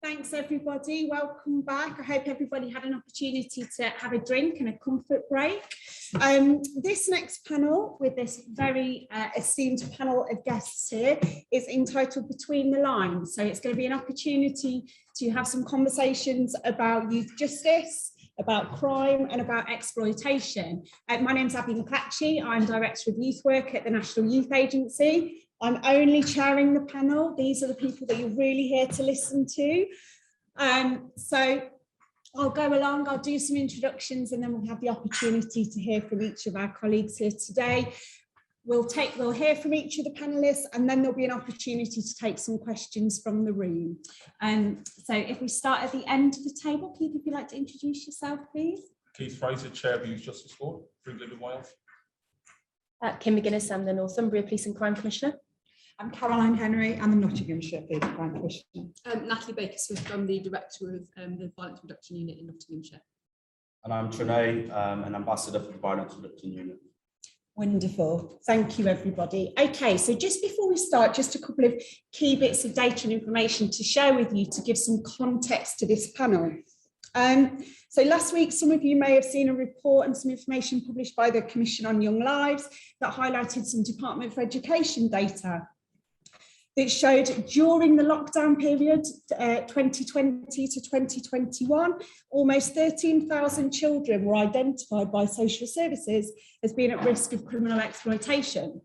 Thanks everybody, welcome back. I hope everybody had an opportunity to have a drink and a comfort break. This next panel with this very esteemed panel of guests here is entitled Between the Lines. So it's going to be an opportunity to have some conversations about youth justice, about crime and about exploitation. My name's Mcclatchy. I'm Director of Youth Work at the National Youth Agency. I'm only chairing the panel. These are the people that you're really here to listen to. So I'll go along, I'll do some introductions and then we'll have the opportunity to hear from each of our colleagues here today. We'll hear from each of the panelists and then there'll be an opportunity to take some questions from the room. So if we start at the end of the table, Keith, if you'd like to introduce yourself, please. Keith Fraser, Chair of Youth Justice Board for England and Wales. Kim McGuinness, I'm the Northumbria Police and Crime Commissioner. I'm Caroline Henry, I'm the Nottinghamshire Police and Crime Commissioner. Natalie Baker-Smith, I'm the Director of the Violence Reduction Unit in Nottinghamshire. And I'm Trinae, an Ambassador for the Violence Reduction Unit. Wonderful, thank you everybody. Okay, so just before we start, just a couple of key bits of data and information to share with you to give some context to this panel. So last week, some of you may have seen a report and some information published by the Commission on Young Lives that highlighted some Department for Education data that showed during the lockdown period, 2020 to 2021, almost 13,000 children were identified by social services as being at risk of criminal exploitation.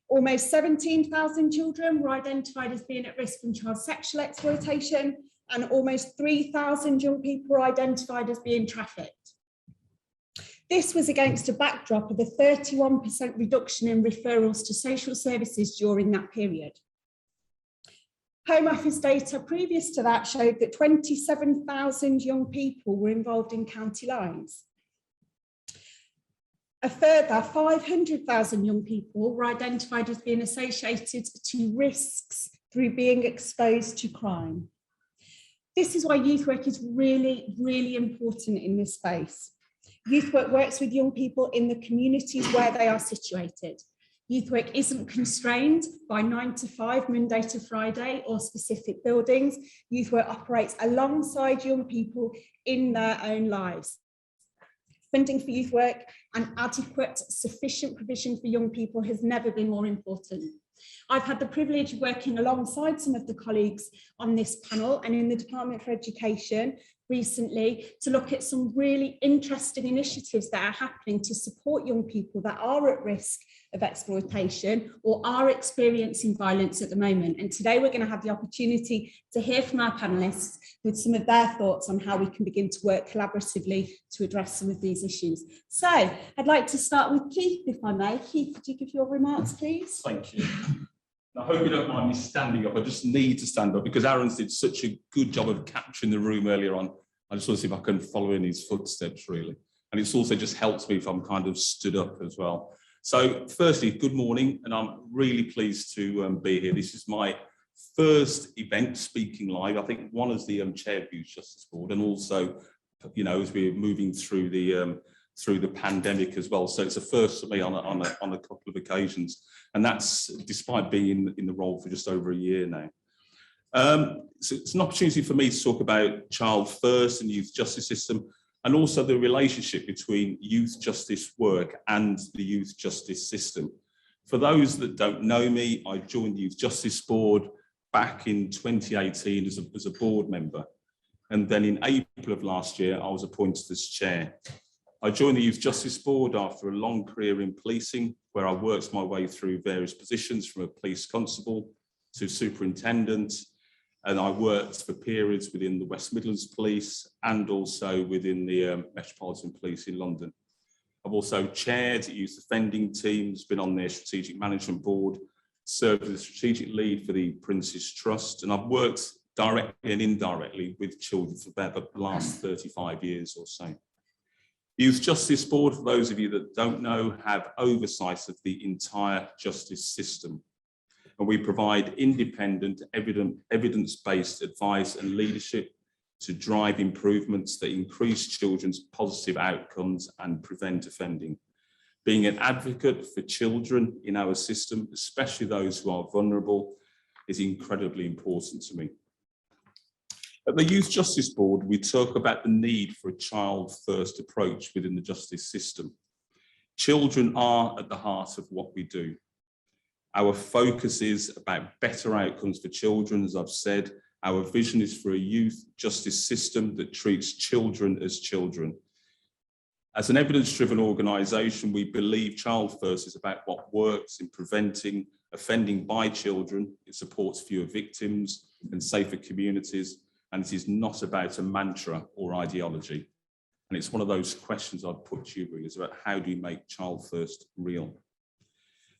Almost 17,000 children were identified as being at risk from child sexual exploitation, and almost 3,000 young people were identified as being trafficked. This was against a backdrop of a 31% reduction in referrals to social services during that period. Home Office data previous to that showed that 27,000 young people were involved in county lines. A further 500,000 young people were identified as being associated to risks through being exposed to crime. This is why youth work is really, really important in this space. Youth work works with young people in the communities where they are situated. Youth work isn't constrained by 9 to 5, Monday to Friday, or specific buildings. Youth work operates alongside young people in their own lives. Funding for youth work and adequate, sufficient provision for young people has never been more important. I've had the privilege of working alongside some of the colleagues on this panel and in the Department for Education recently to look at some really interesting initiatives that are happening to support young people that are at risk of exploitation or are experiencing violence at the moment. And today we're going to have the opportunity to hear from our panellists with some of their thoughts on how we can begin to work collaboratively to address some of these issues. So I'd like to start with Keith, if I may. Keith, could you give your remarks, please? Thank you. I hope you don't mind me standing up. I just need to stand up because Aaron's did such a good job of capturing the room earlier on. I just want to see if I can follow in his footsteps, really. And it's also just helps me if I'm kind of stood up as well. So firstly, good morning, and I'm really pleased to be here. This is my first event speaking live. I think one as the Chair of Youth Justice Board, and also, you know, as we're moving through the pandemic as well. So it's a first for me on a couple of occasions, and that's despite being in the role for just over a year now. So it's an opportunity for me to talk about child first and youth justice system, and also the relationship between youth justice work and the youth justice system. For those that don't know me, I joined the Youth Justice Board back in 2018 as a board member. And then in April of last year, I was appointed as chair. I joined the Youth Justice Board after a long career in policing, where I worked my way through various positions from a police constable to superintendent. And I worked for periods within the West Midlands Police and also within the Metropolitan Police in London. I've also chaired youth offending teams, been on their strategic management board, served as a strategic lead for the Prince's Trust, and I've worked directly and indirectly with children for about the last 35 years or so. Youth Justice Board, for those of you that don't know, have oversight of the entire justice system. And we provide independent, evidence-based advice and leadership to drive improvements that increase children's positive outcomes and prevent offending. Being an advocate for children in our system, especially those who are vulnerable, is incredibly important to me. At the Youth Justice Board, we talk about the need for a child-first approach within the justice system. Children are at the heart of what we do. Our focus is about better outcomes for children, as I've said. Our vision is for a youth justice system that treats children as children. As an evidence-driven organisation, we believe Child First is about what works in preventing offending by children. It supports fewer victims and safer communities, and it is not about a mantra or ideology. And it's one of those questions I'd put to you, really, is about how do you make Child First real?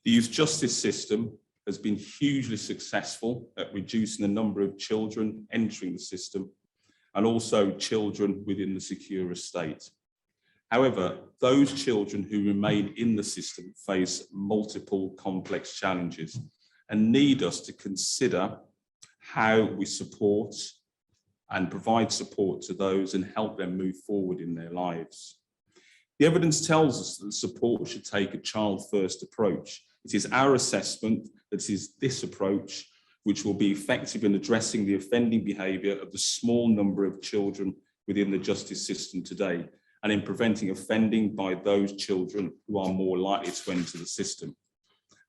The youth justice system has been hugely successful at reducing the number of children entering the system and also children within the secure estate. However, those children who remain in the system face multiple complex challenges and need us to consider how we support and provide support to those and help them move forward in their lives. The evidence tells us that support should take a child-first approach. It is our assessment that it is this approach which will be effective in addressing the offending behaviour of the small number of children within the justice system today, and in preventing offending by those children who are more likely to enter the system.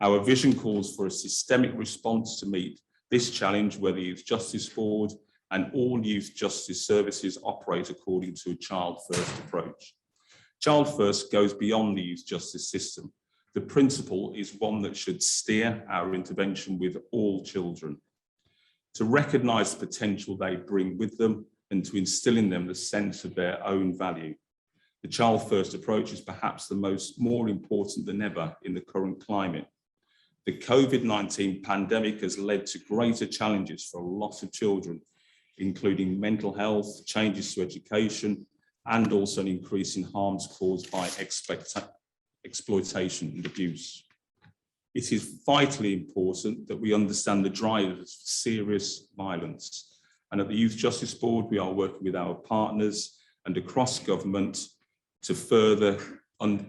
Our vision calls for a systemic response to meet this challenge, where the Youth Justice Board and all youth justice services operate according to a child-first approach. Child First goes beyond the youth justice system. The principle is one that should steer our intervention with all children, to recognise the potential they bring with them and to instil in them the sense of their own value. The Child First approach is perhaps more important than ever in the current climate. The COVID-19 pandemic has led to greater challenges for a lot of children, including mental health, changes to education, and also an increase in harms caused by exploitation and abuse. It is vitally important that we understand the drivers of serious violence. And at the Youth Justice Board, we are working with our partners and across government to further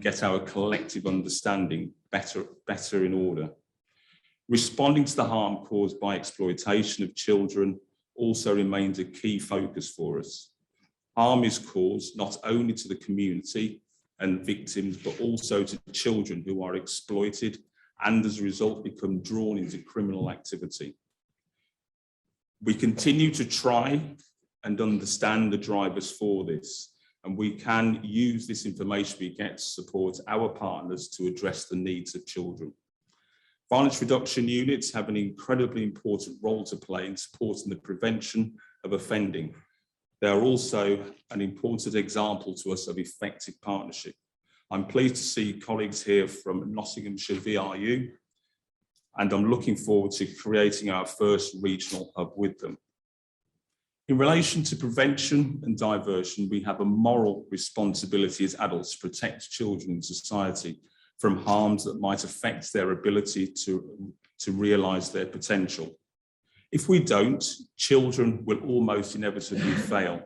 get our collective understanding better in order. Responding to the harm caused by exploitation of children also remains a key focus for us. Harm is caused not only to the community and victims, but also to children who are exploited and as a result become drawn into criminal activity. We continue to try and understand the drivers for this, and we can use this information we get to support our partners to address the needs of children. Violence reduction units have an incredibly important role to play in supporting the prevention of offending. They are also an important example to us of effective partnership. I'm pleased to see colleagues here from Nottinghamshire VRU, and I'm looking forward to creating our first regional hub with them. In relation to prevention and diversion, we have a moral responsibility as adults to protect children in society from harms that might affect their ability to realise their potential. If we don't, children will almost inevitably fail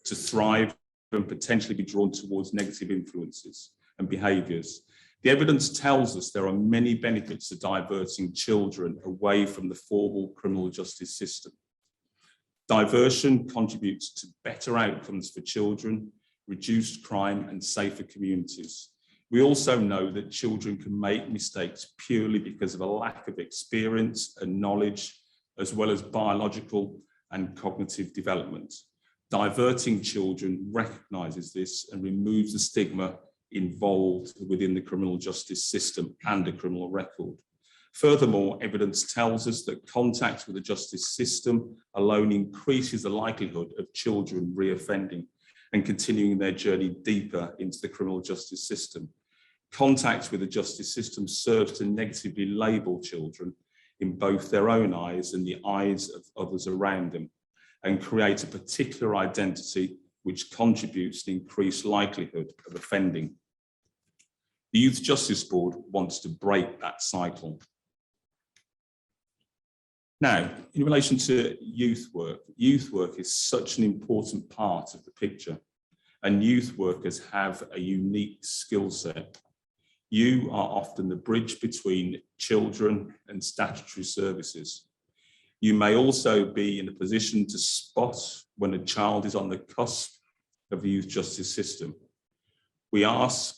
to thrive and potentially be drawn towards negative influences and behaviours. The evidence tells us there are many benefits to diverting children away from the formal criminal justice system. Diversion contributes to better outcomes for children, reduced crime and safer communities. We also know that children can make mistakes purely because of a lack of experience and knowledge, as well as biological and cognitive development. Diverting children recognises this and removes the stigma involved within the criminal justice system and a criminal record. Furthermore, evidence tells us that contact with the justice system alone increases the likelihood of children reoffending and continuing their journey deeper into the criminal justice system. Contact with the justice system serves to negatively label children in both their own eyes and the eyes of others around them, and create a particular identity which contributes to increased likelihood of offending. The Youth Justice Board wants to break that cycle. Now, in relation to youth work is such an important part of the picture, and youth workers have a unique skill set. You are often the bridge between children and statutory services. You may also be in a position to spot when a child is on the cusp of the youth justice system. We ask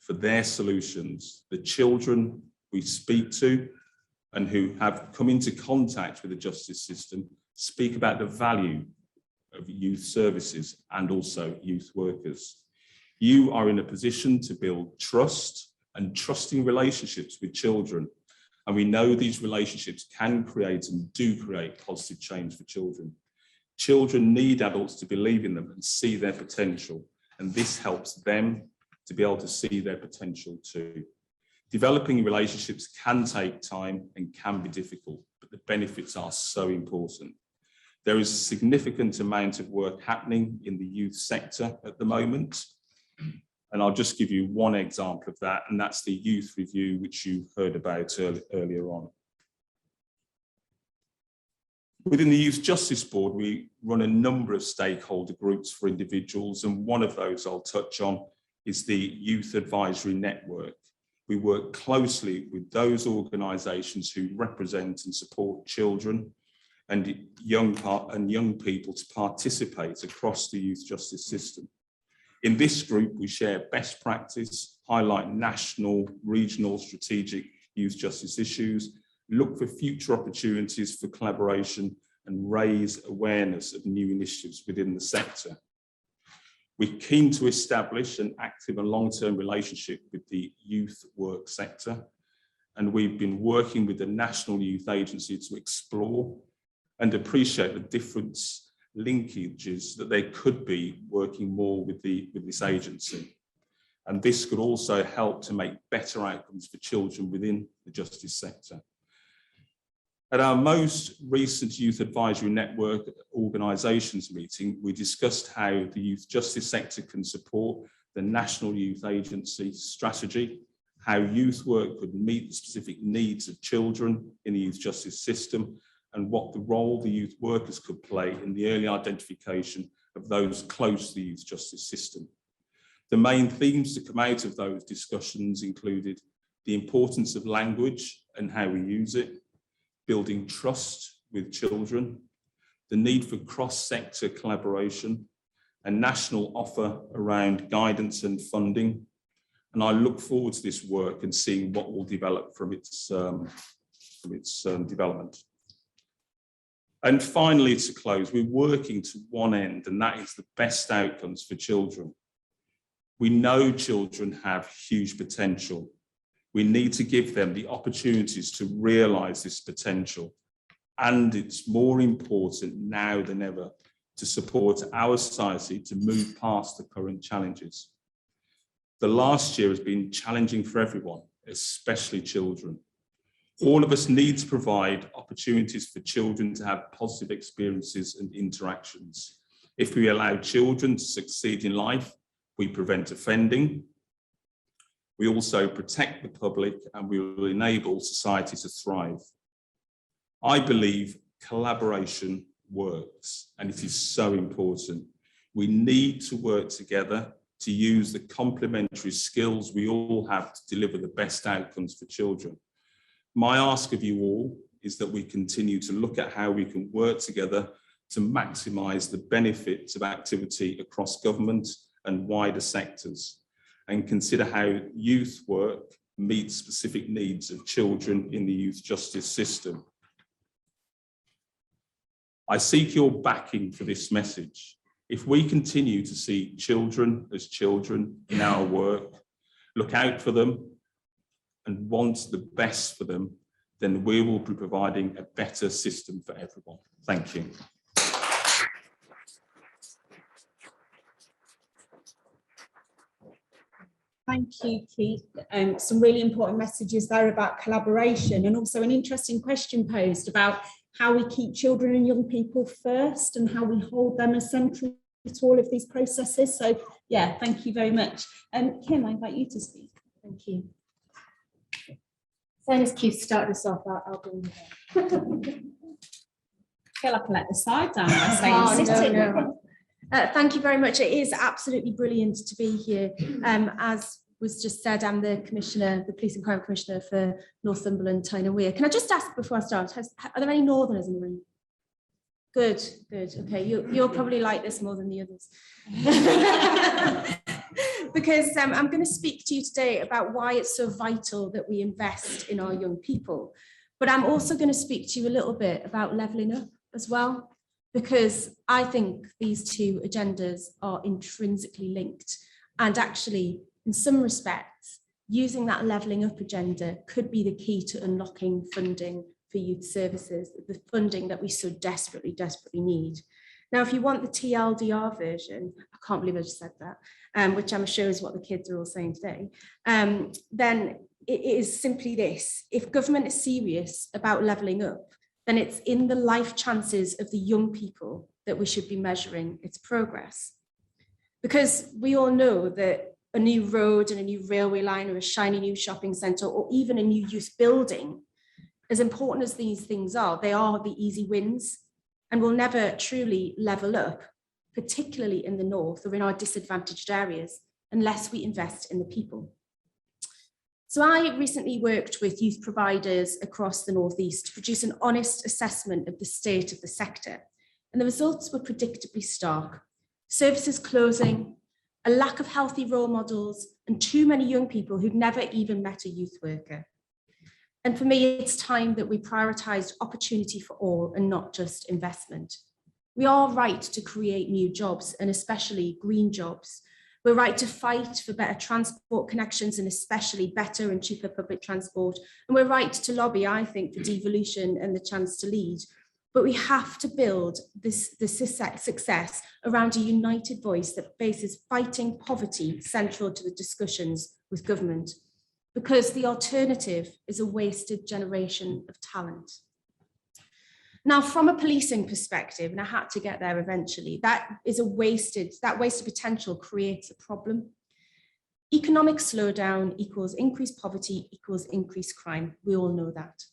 for their solutions. The children we speak to and who have come into contact with the justice system speak about the value of youth services and also youth workers. You are in a position to build trust and trusting relationships with children. And we know these relationships can create and do create positive change for children. Children need adults to believe in them and see their potential. And this helps them to be able to see their potential too. Developing relationships can take time and can be difficult, but the benefits are so important. There is a significant amount of work happening in the youth sector at the moment. And I'll just give you one example of that, and that's the youth review, which you heard about earlier on. Within the Youth Justice Board, we run a number of stakeholder groups for individuals, and one of those I'll touch on is the Youth Advisory Network. We work closely with those organisations who represent and support children and young people to participate across the youth justice system. In this group, we share best practice, highlight national, regional, strategic youth justice issues, look for future opportunities for collaboration, and raise awareness of new initiatives within the sector. We're keen to establish an active and long-term relationship with the youth work sector, and we've been working with the National Youth Agency to explore and appreciate the different linkages that there could be working more with this agency. And this could also help to make better outcomes for children within the justice sector. At our most recent Youth Advisory Network organisations meeting, we discussed how the youth justice sector can support the National Youth Agency strategy, how youth work could meet the specific needs of children in the youth justice system, and what the role the youth workers could play in the early identification of those close to the youth justice system. The main themes to come out of those discussions included the importance of language and how we use it, building trust with children, the need for cross-sector collaboration, a national offer around guidance and funding. And I look forward to this work and seeing what will develop from its development. And finally, to close, we're working to one end, and that is the best outcomes for children. We know children have huge potential. We need to give them the opportunities to realise this potential. And it's more important now than ever to support our society to move past the current challenges. The last year has been challenging for everyone, especially children. All of us need to provide opportunities for children to have positive experiences and interactions. If we allow children to succeed in life, we prevent offending. We also protect the public, and we will enable society to thrive. I believe collaboration works, and it is so important. We need to work together to use the complementary skills we all have to deliver the best outcomes for children. My ask of you all is that we continue to look at how we can work together to maximise the benefits of activity across government and wider sectors, and consider how youth work meets specific needs of children in the youth justice system. I seek your backing for this message. If we continue to see children as children in our work, look out for them, and want the best for them, then we will be providing a better system for everyone. Thank you. Thank you, Keith. Some really important messages there about collaboration, and also an interesting question posed about how we keep children and young people first and how we hold them as central to all of these processes. So yeah, thank you very much. Kim, I invite you to speak. Thank you. Same as Keith started us off, I'll go in there. I feel like I let the side down by saying sitting. No. Thank you very much. It is absolutely brilliant to be here. As was just said, I'm the commissioner, the police and crime commissioner for Northumberland, Tyne and Wear. Can I just ask before I start, are there any Northerners in the room? Good, good. Okay, you'll probably like this more than the others. Because I'm going to speak to you today about why it's so vital that we invest in our young people. But I'm also going to speak to you a little bit about levelling up as well, because I think these two agendas are intrinsically linked. And actually, in some respects, using that levelling up agenda could be the key to unlocking funding for youth services, the funding that we so desperately, desperately need. Now, if you want the TLDR version, I can't believe I just said that, which I'm sure is what the kids are all saying today, then it is simply this: if government is serious about levelling up, then it's in the life chances of the young people that we should be measuring its progress. Because we all know that a new road and a new railway line or a shiny new shopping centre or even a new youth building, as important as these things are, they are the easy wins and will never truly level up, particularly in the north or in our disadvantaged areas, unless we invest in the people. So I recently worked with youth providers across the northeast to produce an honest assessment of the state of the sector. And the results were predictably stark. Services closing, a lack of healthy role models, and too many young people who'd never even met a youth worker. And for me, it's time that we prioritised opportunity for all and not just investment. We are right to create new jobs, and especially green jobs. We're right to fight for better transport connections and especially better and cheaper public transport. And we're right to lobby, I think, for devolution and the chance to lead. But we have to build this success around a united voice that faces fighting poverty central to the discussions with government, because the alternative is a wasted generation of talent. Now, from a policing perspective, and I had to get there eventually, that wasted potential creates a problem. Economic slowdown equals increased poverty equals increased crime. We all know that.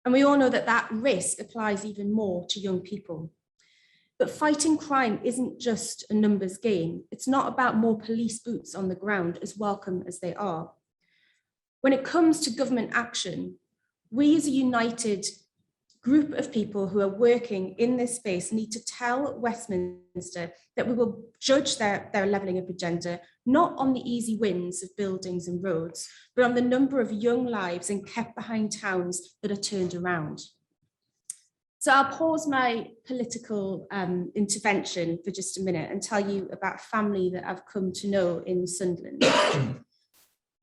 And we all know that that risk applies even more to young people. But fighting crime isn't just a numbers game. It's not about more police boots on the ground, as welcome as they are. When it comes to government action, we as a united group of people who are working in this space need to tell Westminster that we will judge their levelling up agenda, not on the easy wins of buildings and roads, but on the number of young lives and kept behind towns that are turned around. So I'll pause my political intervention for just a minute and tell you about a family that I've come to know in Sunderland.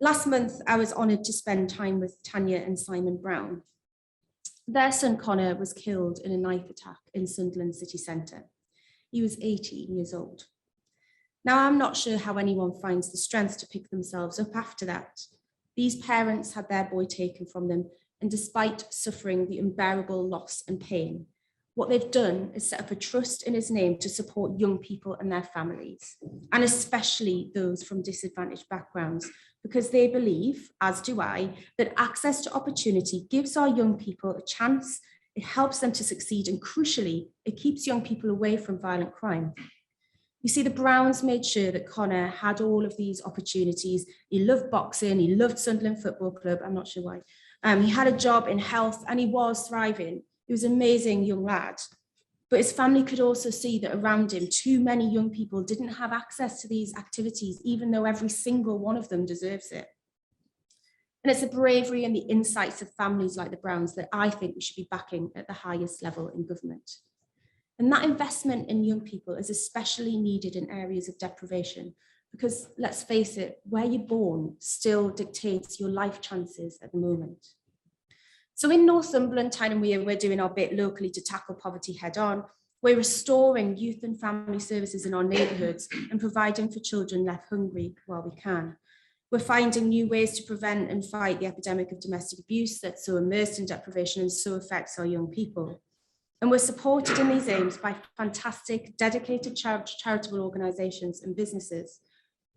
Last month, I was honoured to spend time with Tanya and Simon Brown. Their son Connor was killed in a knife attack in Sunderland city centre. He was 18 years old. Now, I'm not sure how anyone finds the strength to pick themselves up after that. These parents had their boy taken from them, and despite suffering the unbearable loss and pain, what they've done is set up a trust in his name to support young people and their families, and especially those from disadvantaged backgrounds, because they believe, as do I, that access to opportunity gives our young people a chance, it helps them to succeed, and crucially, it keeps young people away from violent crime. You see, the Browns made sure that Connor had all of these opportunities. He loved boxing, he loved Sunderland Football Club, I'm not sure why. He had a job in health and he was thriving. He was an amazing young lad. But his family could also see that around him, too many young people didn't have access to these activities, even though every single one of them deserves it. And it's the bravery and the insights of families like the Browns that I think we should be backing at the highest level in government. And that investment in young people is especially needed in areas of deprivation, because let's face it, where you're born still dictates your life chances at the moment. So in Northumberland, Tyne and Wear, we're doing our bit locally to tackle poverty head on. We're restoring youth and family services in our neighbourhoods and providing for children left hungry while we can. We're finding new ways to prevent and fight the epidemic of domestic abuse that's so immersed in deprivation and so affects our young people. And we're supported in these aims by fantastic, dedicated charitable organisations and businesses.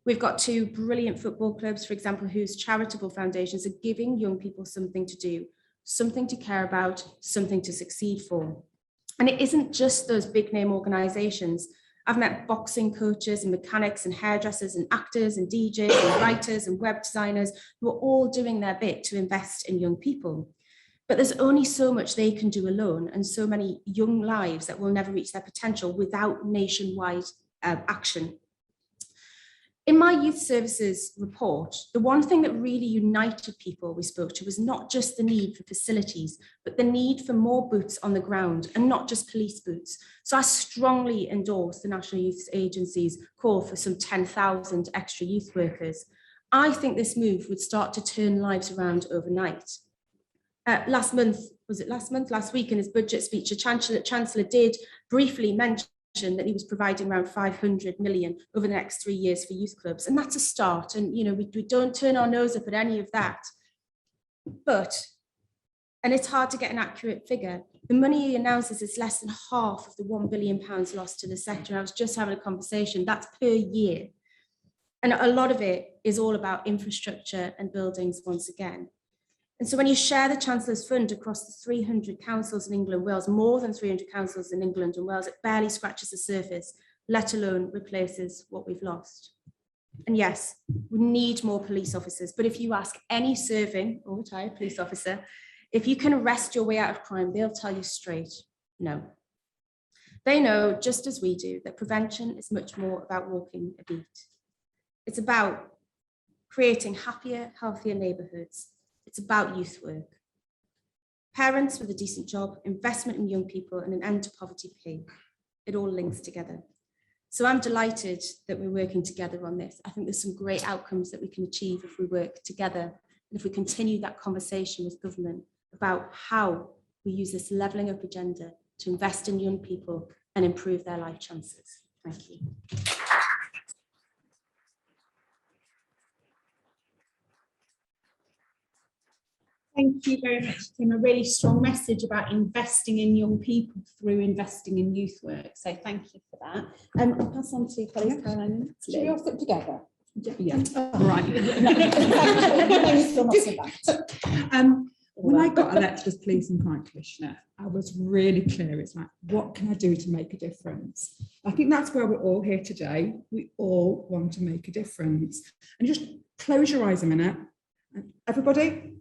We've got two brilliant football clubs, for example, whose charitable foundations are giving young people something to do, something to care about, something to succeed for. And it isn't just those big name organisations. I've met boxing coaches and mechanics and hairdressers and actors and DJs and writers and web designers who are all doing their bit to invest in young people. But there's only so much they can do alone, and so many young lives that will never reach their potential without nationwide action. In my youth services report, the one thing that really united people we spoke to was not just the need for facilities, but the need for more boots on the ground, and not just police boots. So I strongly endorse the National Youth Agency's call for some 10,000 extra youth workers. I think this move would start to turn lives around overnight. Last week in his budget speech, the Chancellor did briefly mention that he was providing around 500 million over the next 3 years for youth clubs. And that's a start. And, you know, we don't turn our nose up at any of that. But, and it's hard to get an accurate figure, the money he announces is less than half of the £1 billion lost to the sector. I was just having a conversation, that's per year. And a lot of it is all about infrastructure and buildings once again. And so when you share the Chancellor's fund across the 300 councils in England and Wales, more than 300 councils in England and Wales, it barely scratches the surface, let alone replaces what we've lost. And yes, we need more police officers, but if you ask any serving or retired police officer, if you can arrest your way out of crime, they'll tell you straight, no. They know, just as we do, that prevention is much more about walking a beat. It's about creating happier, healthier neighbourhoods. It's about youth work. Parents with a decent job, investment in young people, and an end to poverty pay. It all links together. So I'm delighted that we're working together on this. I think there's some great outcomes that we can achieve if we work together, and if we continue that conversation with government about how we use this levelling up agenda to invest in young people and improve their life chances. Thank you. Thank you very much, Kim. A really strong message about investing in young people through investing in youth work. So thank you for that. I'll pass on to colleagues Caroline and Natalie. Should we all sit together? Yeah. Oh, right. When I got elected as Police and Crime Commissioner, I was really clear. It's like, what can I do to make a difference? I think that's where we're all here today. We all want to make a difference. And just close your eyes a minute. Everybody,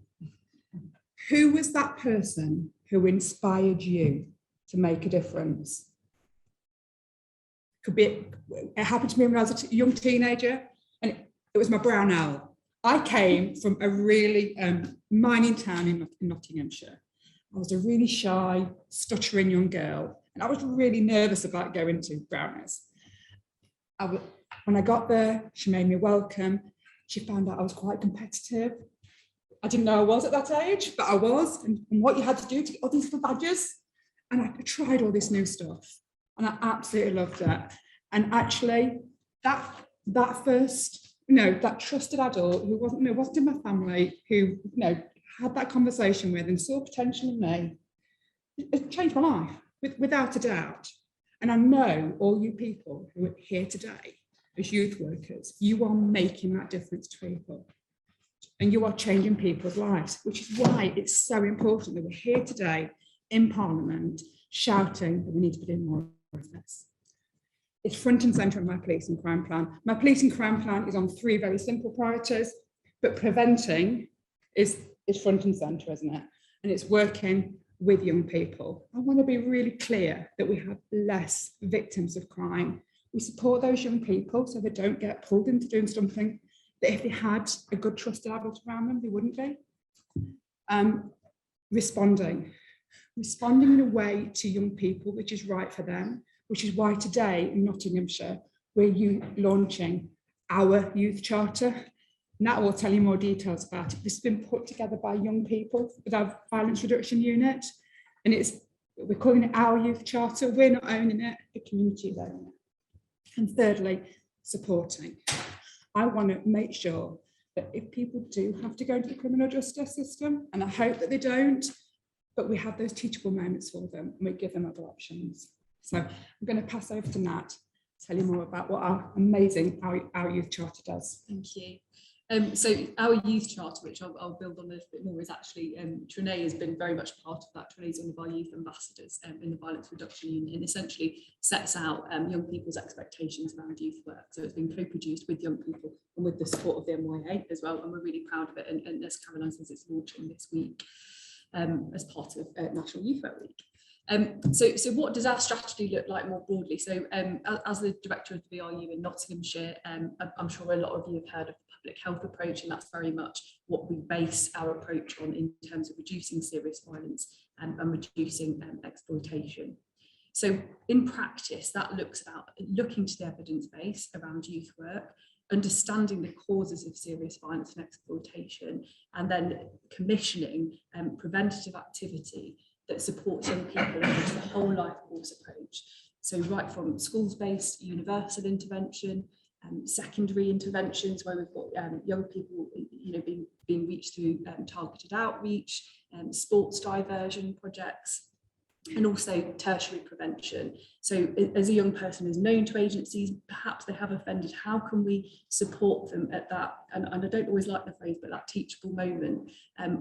who was that person who inspired you to make a difference? It happened to me when I was a young teenager, and it was my brown owl. I came from a really mining town in Nottinghamshire. I was a really shy, stuttering young girl, and I was really nervous about going to Browners. When I got there, she made me welcome. She found out I was quite competitive. I didn't know I was at that age, but I was, and what you had to do to get all these little badges. And I tried all this new stuff, and I absolutely loved it. And actually, that first, that trusted adult who wasn't in my family, who had that conversation with and saw potential in me, it changed my life without a doubt. And I know all you people who are here today as youth workers, you are making that difference to people. And you are changing people's lives, which is why it's so important that we're here today in Parliament shouting that we need to be doing more of this. It's front and centre of my police and crime plan. My police and crime plan is on 3 very simple priorities, but preventing is front and centre, isn't it? And it's working with young people. I want to be really clear that we have less victims of crime. We support those young people so they don't get pulled into doing something that if they had a good trusted adult around them, they wouldn't be. Responding in a way to young people which is right for them, which is why today in Nottinghamshire, we're launching our youth charter. Nat will tell you more details about it. This has been put together by young people with our violence reduction unit. And we're calling it our youth charter. We're not owning it, the community is owning it. And thirdly, supporting. I want to make sure that if people do have to go into the criminal justice system, and I hope that they don't, but we have those teachable moments for them and we give them other options. So I'm going to pass over to Nat, tell you more about what our amazing our youth charter does. Thank you. So our youth charter, which I'll build on a little bit more, is actually Trenae has been very much part of that. Trenae is one of our youth ambassadors in the Violence Reduction Unit, and essentially sets out young people's expectations around youth work. So it's been co-produced with young people and with the support of the NYA as well, and we're really proud of it. And as Caroline says, it's launching this week as part of National Youth Work Week. So what does our strategy look like more broadly? So as the director of the VRU in Nottinghamshire, I'm sure a lot of you have heard of the public health approach, and that's very much what we base our approach on in terms of reducing serious violence and reducing exploitation. So in practice, that looks about looking to the evidence base around youth work, understanding the causes of serious violence and exploitation, and then commissioning preventative activity that supports young people across the whole life course approach. So right from schools-based universal intervention, secondary interventions where we've got young people, being reached through targeted outreach, sports diversion projects, and also tertiary prevention. So as a young person is known to agencies, perhaps they have offended, how can we support them at that, and I don't always like the phrase, but that teachable moment,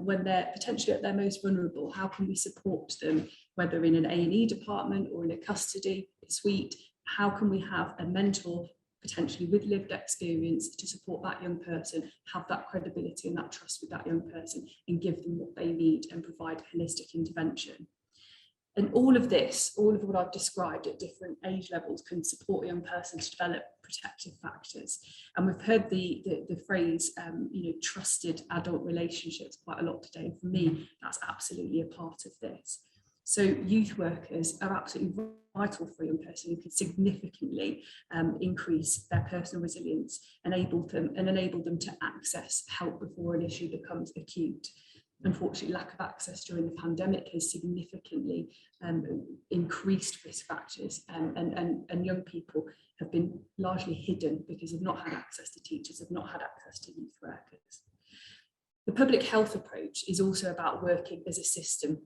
when they're potentially at their most vulnerable, how can we support them, whether in an A&E department or in a custody suite, how can we have a mentor potentially with lived experience to support that young person, have that credibility and that trust with that young person, and give them what they need and provide holistic intervention. And all of this, all of what I've described at different age levels, can support a young person to develop protective factors. And we've heard the phrase, trusted adult relationships quite a lot today. And for me, that's absolutely a part of this. So youth workers are absolutely vital for a young person who can significantly increase their personal resilience, enable them to access help before an issue becomes acute. Unfortunately, lack of access during the pandemic has significantly increased risk factors, and young people have been largely hidden because they've not had access to teachers, have not had access to youth workers. The public health approach is also about working as a system,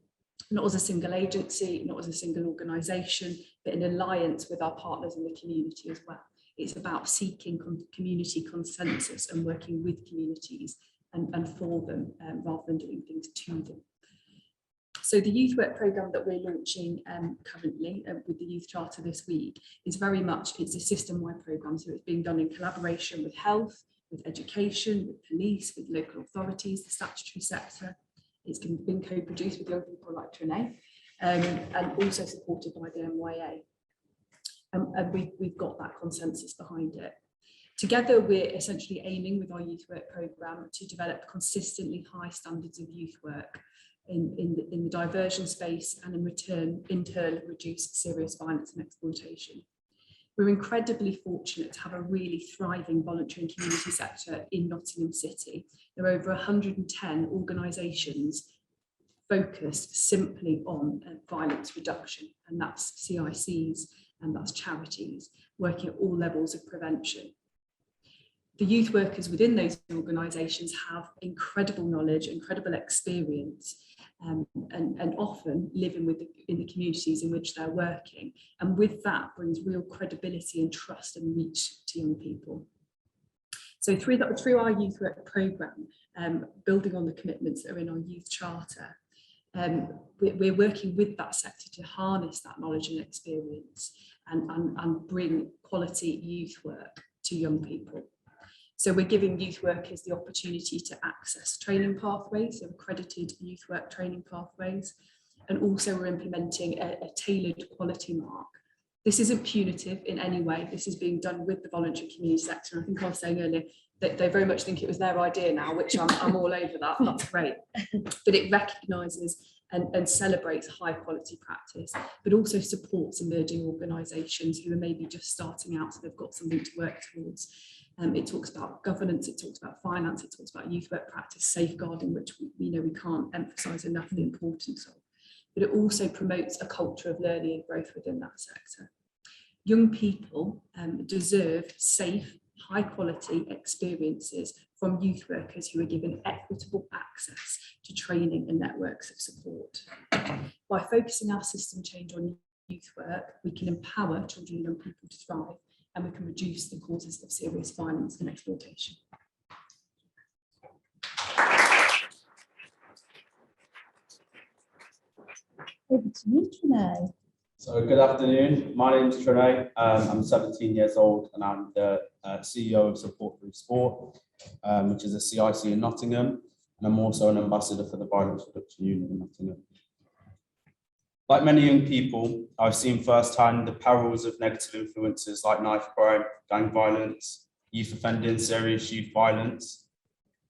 not as a single agency, not as a single organisation, but in alliance with our partners in the community as well. It's about seeking community consensus and working with communities and for them, rather than doing things to them. So the youth work programme that we're launching currently with the Youth Charter this week is very much, it's a system-wide programme, so it's being done in collaboration with health, with education, with police, with local authorities, the statutory sector. It's been co-produced with young people like Trenae, and also supported by the NYA. And we've got that consensus behind it. Together, we're essentially aiming with our youth work programme to develop consistently high standards of youth work in the diversion space, and in turn reduce serious violence and exploitation. We're incredibly fortunate to have a really thriving voluntary and community sector in Nottingham City. There are over 110 organisations focused simply on violence reduction, and that's CICs and that's charities working at all levels of prevention. The youth workers within those organisations have incredible knowledge, incredible experience, and often live in the communities in which they're working. And with that brings real credibility and trust and reach to young people. So through our youth work programme, building on the commitments that are in our youth charter, we're working with that sector to harness that knowledge and experience and bring quality youth work to young people. So we're giving youth workers the opportunity to access training pathways, so accredited youth work training pathways, and also we're implementing a tailored quality mark. This isn't punitive in any way. This is being done with the voluntary community sector. I think I was saying earlier that they very much think it was their idea now, which I'm all over that. That's great. But it recognises and celebrates high quality practice, but also supports emerging organisations who are maybe just starting out, so they've got something to work towards. It talks about governance, it talks about finance, it talks about youth work practice, safeguarding, which we can't emphasise enough the importance of. But it also promotes a culture of learning and growth within that sector. Young people deserve safe, high quality experiences from youth workers who are given equitable access to training and networks of support. By focusing our system change on youth work, we can empower children and young people to thrive, and we can reduce the causes of serious violence and exploitation. over to you, Trinae. So good afternoon. My name is Trinae. I'm 17 years old and I'm the CEO of Support Through Sport, which is a CIC in Nottingham. And I'm also an ambassador for the Violence Reduction Union in Nottingham. Like many young people, I've seen firsthand the perils of negative influences like knife crime, gang violence, youth offending, serious youth violence.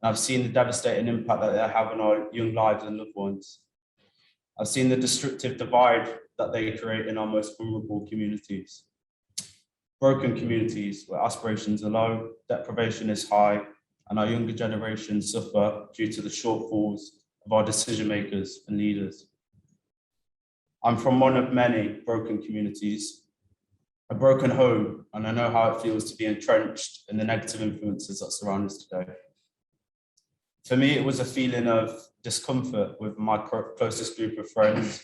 And I've seen the devastating impact that they have on our young lives and loved ones. I've seen the destructive divide that they create in our most vulnerable communities. Broken communities where aspirations are low, deprivation is high, and our younger generations suffer due to the shortfalls of our decision makers and leaders. I'm from one of many broken communities, a broken home, and I know how it feels to be entrenched in the negative influences that surround us today. For me, it was a feeling of discomfort with my closest group of friends,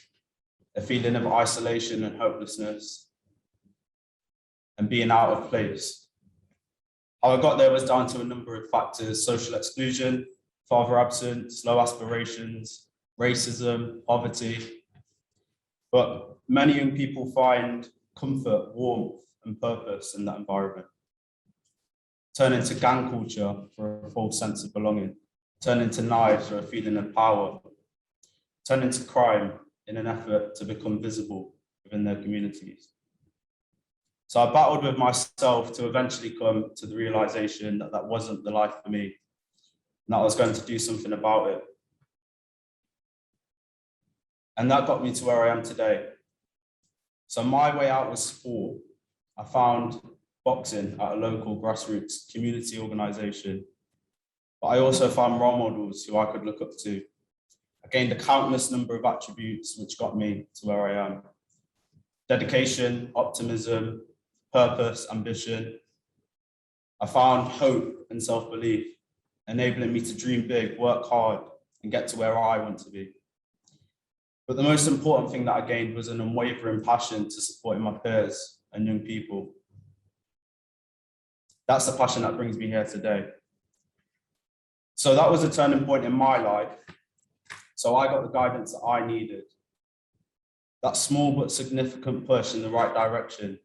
a feeling of isolation and hopelessness, and being out of place. How I got there was down to a number of factors: social exclusion, father absence, low aspirations, racism, poverty. But many young people find comfort, warmth, and purpose in that environment. Turn into gang culture for a false sense of belonging, turn into knives for a feeling of power, turn into crime in an effort to become visible within their communities. So I battled with myself to eventually come to the realization that that wasn't the life for me, and that I was going to do something about it. And that got me to where I am today. So my way out was sport. I found boxing at a local grassroots community organization, but I also found role models who I could look up to. I gained a countless number of attributes which got me to where I am: dedication, optimism, purpose, ambition. I found hope and self-belief, enabling me to dream big, work hard, and get to where I want to be. But the most important thing that I gained was an unwavering passion to supporting my peers and young people. That's the passion that brings me here today. So that was a turning point in my life. So I got the guidance that I needed. That small but significant push in the right direction.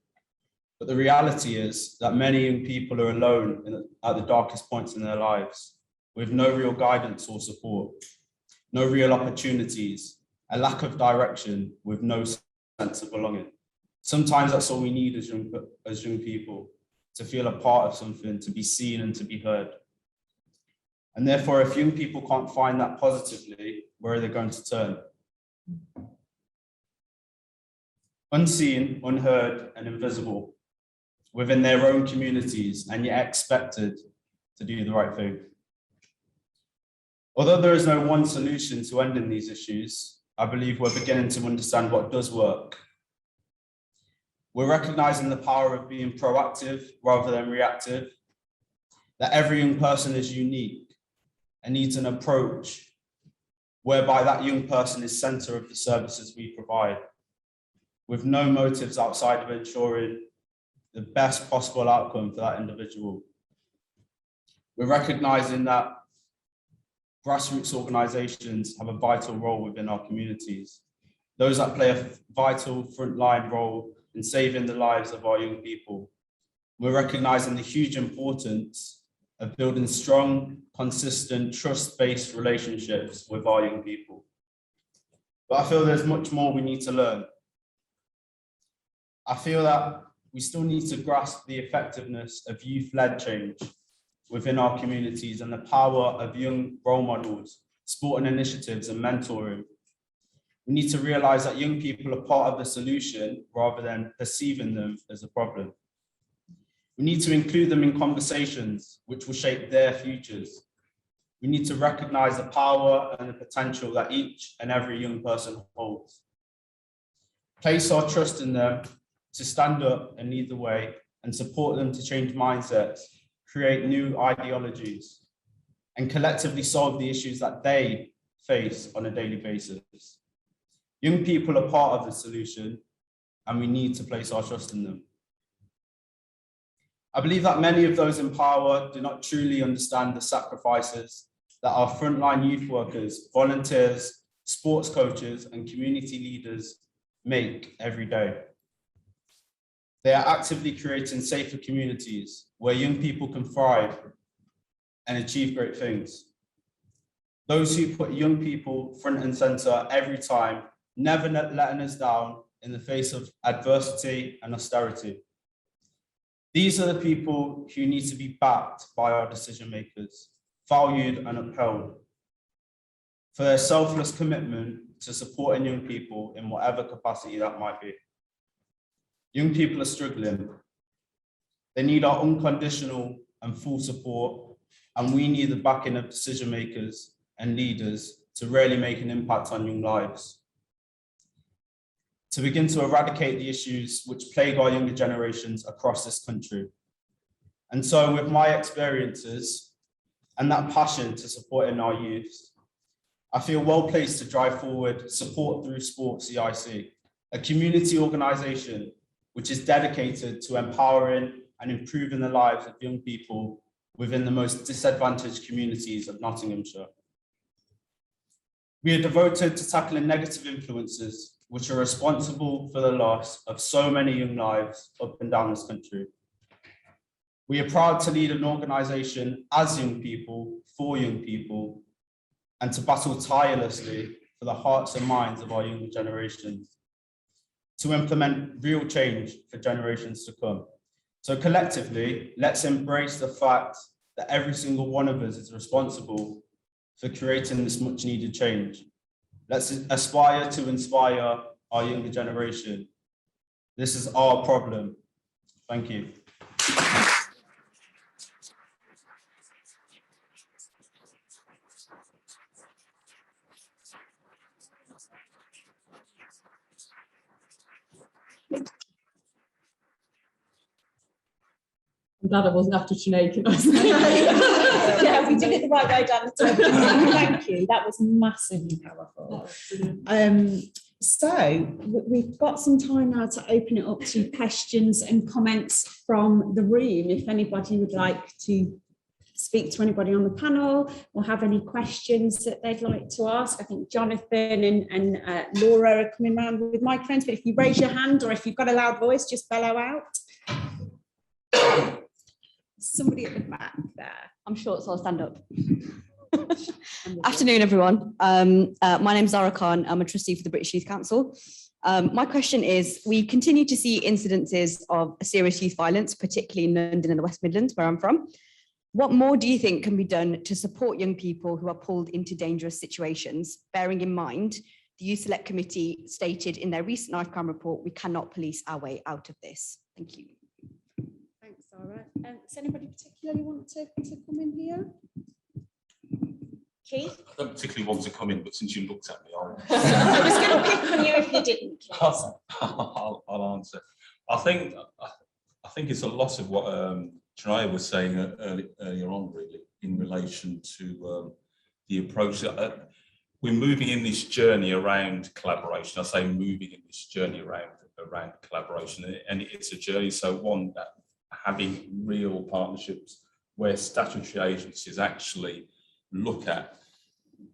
But the reality is that many young people are alone at the darkest points in their lives, with no real guidance or support, no real opportunities, a lack of direction with no sense of belonging. Sometimes that's all we need as young people, to feel a part of something, to be seen and to be heard. And therefore, if young people can't find that positively, where are they going to turn? Unseen, unheard, and invisible within their own communities, and yet expected to do the right thing. Although there is no one solution to ending these issues, I believe we're beginning to understand what does work. We're recognizing the power of being proactive rather than reactive, that every young person is unique and needs an approach whereby that young person is center of the services we provide, with no motives outside of ensuring the best possible outcome for that individual. We're recognizing that grassroots organizations have a vital role within our communities, those that play a vital frontline role in saving the lives of our young people. We're recognizing the huge importance of building strong, consistent, trust-based relationships with our young people. But I feel there's much more we need to learn. I feel that we still need to grasp the effectiveness of youth-led change within our communities and the power of young role models, sporting initiatives and mentoring. We need to realize that young people are part of the solution rather than perceiving them as a problem. We need to include them in conversations which will shape their futures. We need to recognize the power and the potential that each and every young person holds. Place our trust in them to stand up and lead the way, and support them to change mindsets, create new ideologies, and collectively solve the issues that they face on a daily basis. Young people are part of the solution, and we need to place our trust in them. I believe that many of those in power do not truly understand the sacrifices that our frontline youth workers, volunteers, sports coaches, and community leaders make every day. They are actively creating safer communities where young people can thrive and achieve great things. Those who put young people front and center every time, never letting us down in the face of adversity and austerity. These are the people who need to be backed by our decision makers, valued and upheld, for their selfless commitment to supporting young people in whatever capacity that might be. Young people are struggling. They need our unconditional and full support, and we need the backing of decision makers and leaders to really make an impact on young lives, to begin to eradicate the issues which plague our younger generations across this country. And so with my experiences and that passion to supporting our youth, I feel well placed to drive forward Support Through Sport CIC, a community organisation which is dedicated to empowering and improving the lives of young people within the most disadvantaged communities of Nottinghamshire. We are devoted to tackling negative influences which are responsible for the loss of so many young lives up and down this country. We are proud to lead an organisation as young people, for young people, and to battle tirelessly for the hearts and minds of our younger generations, to implement real change for generations to come. So collectively, let's embrace the fact that every single one of us is responsible for creating this much needed change. Let's aspire to inspire our younger generation. This is our problem. Thank you. I'm glad I wasn't after Sinead. Yeah, we did it the right way down the table. Thank you. That was massively powerful. So we've got some time now to open it up to questions and comments from the room. If anybody would like to speak to anybody on the panel or have any questions that they'd like to ask. I think Jonathan and Laura are coming around with microphones, but if you raise your hand or if you've got a loud voice, just bellow out. Somebody at the back there. I'm short, so I'll stand up. Afternoon, everyone. My name's Zara Khan. I'm a trustee for the British Youth Council. My question is, we continue to see incidences of serious youth violence, particularly in London and the West Midlands, where I'm from. What more do you think can be done to support young people who are pulled into dangerous situations, bearing in mind the Youth Select Committee stated in their recent knife crime report, we cannot police our way out of this? Thank you. Thanks, Zara. Does anybody particularly want to come in here? Keith? I don't particularly want to come in, but since you looked at me, I was going to pick on you if you didn't, Keith. I'll answer. I think it's a lot of what Traya was saying earlier on, really, in relation to the approach. We're moving in this journey around collaboration. I say moving in this journey around collaboration, and it's a journey. So one, that having real partnerships where statutory agencies actually look at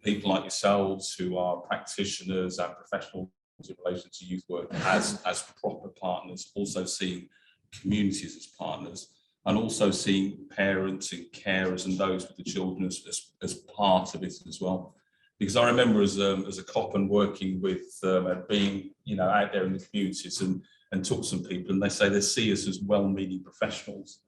people like yourselves who are practitioners and professionals in relation to youth work as proper partners, also seeing communities as partners, and also seeing parents and carers and those with the children as part of it as well. Because I remember as a cop and working with and being out there in the communities and talk to some people, and they say they see us as well-meaning professionals.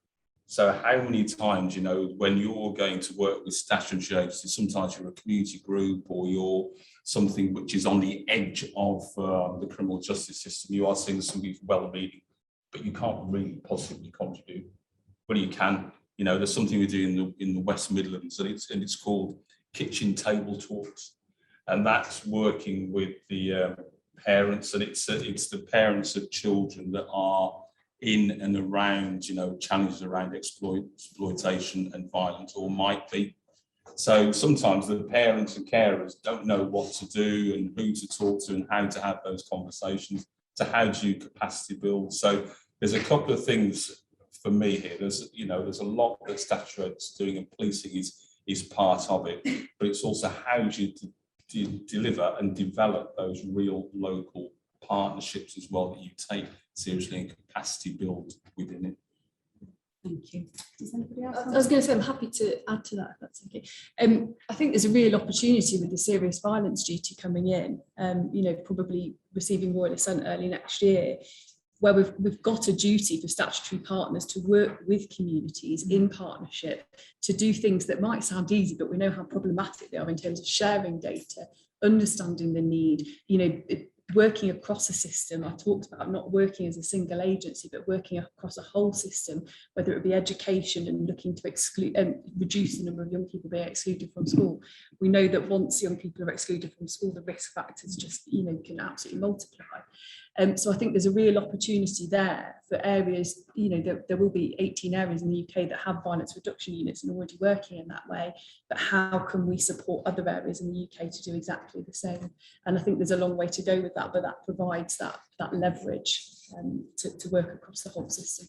So how many times, when you're going to work with statutory agencies, sometimes you're a community group or you're something which is on the edge of the criminal justice system, you are seeing somebody well-meaning, but you can't really possibly contribute. But you can. There's something we do in the West Midlands, and it's called kitchen table talks, and that's working with the parents, and it's the parents of children that are in and around, challenges around exploitation and violence, or might be. So sometimes the parents and carers don't know what to do and who to talk to and how to have those conversations. So how do you capacity build? So there's a couple of things for me here. There's a lot that statutory is doing, and policing is part of it, but it's also how do deliver and develop those real local partnerships as well that you take seriously and capacity build within it. Thank you. Does anybody else? I was going to say, I'm happy to add to that, if that's okay. I think there's a real opportunity with the serious violence duty coming in, probably receiving royal assent early next year, where we've got a duty for statutory partners to work with communities in partnership to do things that might sound easy, but we know how problematic they are in terms of sharing data, understanding the need, working across a system. I talked about not working as a single agency, but working across a whole system, whether it be education and looking to exclude and reduce the number of young people being excluded from school. We know that once young people are excluded from school, the risk factors just, can absolutely multiply. So I think there's a real opportunity there for areas, there will be 18 areas in the UK that have violence reduction units and already working in that way, but how can we support other areas in the UK to do exactly the same? And I think there's a long way to go with that, but that provides that leverage to work across the whole system.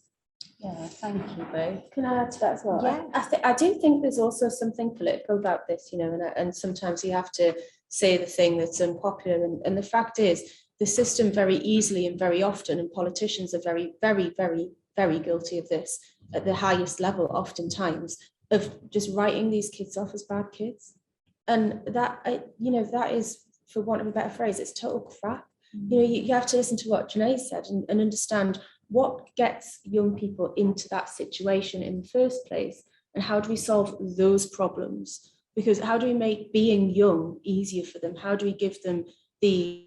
Yeah, thank you both. Can I add to that as well? Yeah. I do think there's also something political about this, and sometimes you have to say the thing that's unpopular. And the fact is, the system very easily and very often, and politicians are very, very, very, very guilty of this at the highest level, oftentimes, of just writing these kids off as bad kids. And that, that is, for want of a better phrase, it's total crap. You have to listen to what Janae said and understand what gets young people into that situation in the first place, and how do we solve those problems? Because how do we make being young easier for them? How do we give them the